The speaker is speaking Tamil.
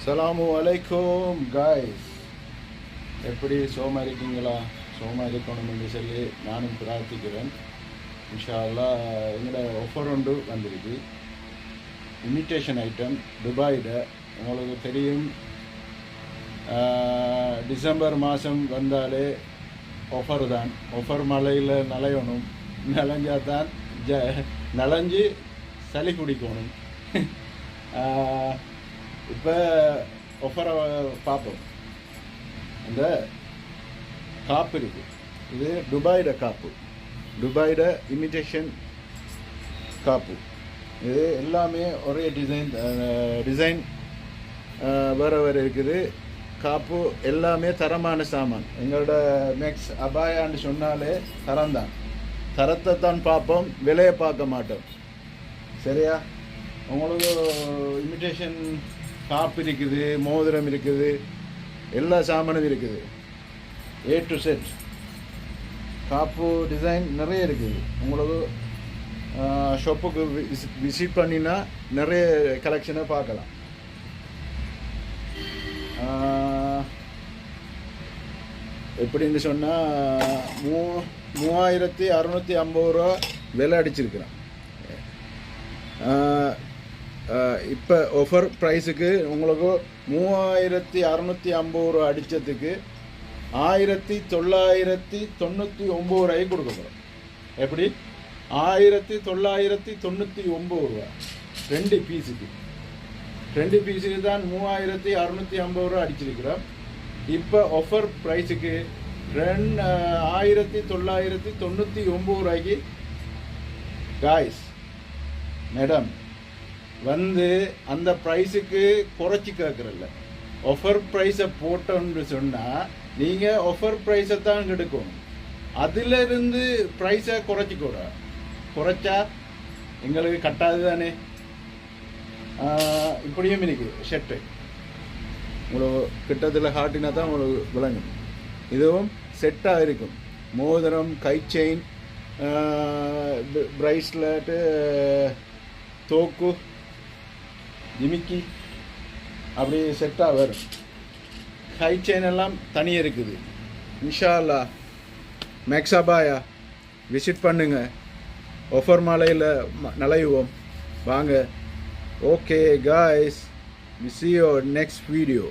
அஸ்ஸலாமு அலைக்கும் காய்ஸ். எப்படி சோமா இருக்கீங்களா? சோமா இருக்கணும்னு சொல்லி நானும் பிரார்த்திக்கிறேன். இன்ஷா அல்லாஹ் எங்களோட ஆஃபர் ஒன்று வந்திருக்கு. இமிட்டேஷன் ஐட்டம் துபாயில் உங்களுக்கு தெரியும். டிசம்பர் மாதம் வந்தாலே ஆஃபர் தான். ஆஃபர் மழையில் நனையணும், நனைஞ்சால் தான் நனைஞ்சு சளி குடிக்கணும். இப்போ ஆஃபரை பார்ப்போம். அந்த காப்பு இருக்குது, இது துபாயோட காப்பு, துபாயோட இமிட்டேஷன் காப்பு. இது எல்லாமே ஒரே டிசைன் வேறு வேறு இருக்குது. காப்பு எல்லாமே தரமான சாமான். எங்களோட மேக்ஸ் அபாயான்னு சொன்னாலே தரம்தான். தரத்தை தான் பார்ப்போம், விலையை பார்க்க மாட்டோம். சரியா? உங்களுக்கு இமிட்டேஷன் காப்பு இருக்குது, மோதிரம் இருக்குது, எல்லா சாமானும் இருக்குது. A to Z காப்பு டிசைன் நிறைய இருக்குது. உங்களுக்கு ஷாப்புக்கு விசிட் பண்ணினா நிறைய கலெக்ஷனை பார்க்கலாம். எப்படின்னு சொன்னால் 3650 ரூபா விலை அடிச்சிருக்கிறேன். இப்போ ஆஃபர் ப்ரைஸுக்கு உங்களுக்கு 3650 ரூபா அடித்ததுக்கு 1999 ரூபாய்க்கு கொடுக்க போகிறோம். எப்படி? 1999 ரூபா ரெண்டு பீஸுக்கு தான் 3650 ரூபா அடிச்சிருக்கிறோம். இப்போ ஆஃபர் ப்ரைஸுக்கு 1999 ரூபாய்க்கு காய்ஸ் மேடம் வந்து அந்த ப்ரைஸுக்கு குறைச்சி கேட்குறல்ல. ஆஃபர் ப்ரைஸை போட்டோன்னு சொன்னால் நீங்கள் ஆஃபர் ப்ரைஸை தான் எடுக்கணும். அதிலிருந்து ப்ரைஸை குறைச்சா எங்களுக்கு கட்டாது தானே. இப்படியும் இருக்குது ஷர்ட்டு. உங்களுக்கு கிட்டத்தில் ஹார்ட்டினா தான் உங்களுக்கு விளங்கும். இதுவும் செட்டாக இருக்கும். மோதிரம், கை செயின், ப்ரைஸ்லெட்டு, தோக்கு, ஜிமிக்கி அப்படி செட்டாக வரும். ஹை செயின் எல்லாம் தனியாக இருக்குது. இன்ஷா அல்லாஹ் மேக்ஸ் அபாயா விசிட் பண்ணுங்க. ஆஃபர் மாலையில் நலையுவோம் வாங்க. Okay guys, we see you next video.